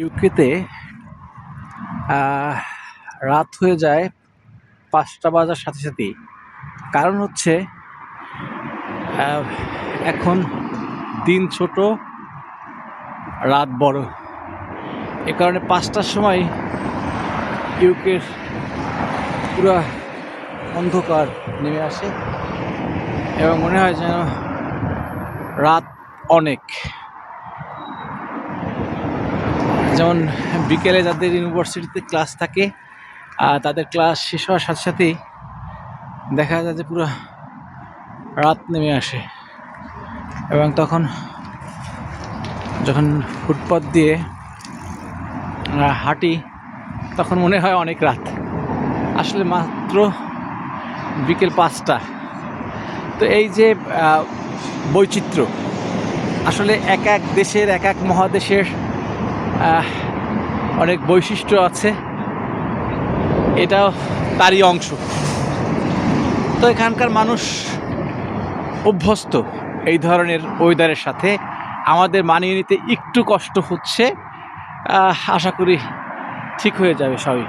ইউকেতে রাত হয়ে যায় ৫টা বাজার সাথে সাথেই। কারণ হচ্ছে এখন দিন ছোট, রাত বড়। এ কারণে ৫টার সময় ইউকের পুরা অন্ধকার নেমে আসে এবং মনে হয় যেন রাত অনেক। যেমন বিকেলে যাদের ইউনিভার্সিটিতে ক্লাস থাকে তাদের ক্লাস শেষ হওয়ার সাথে সাথেই দেখা যায় যে পুরো রাত নেমে আসে এবং তখন যখন ফুটপাথ দিয়ে হাঁটি তখন মনে হয় অনেক রাত। আসলে মাত্র বিকেল ৫টা। তো এই যে বৈচিত্র্য, আসলে এক এক দেশের এক এক মহাদেশের অনেক বৈশিষ্ট্য আছে, এটাও তারই অংশ। তো এখানকার মানুষ অভ্যস্ত এই ধরনের ওয়েদারের সাথে। আমাদের মানিয়ে নিতে একটু কষ্ট হচ্ছে, আশা করি ঠিক হয়ে যাবে সবই।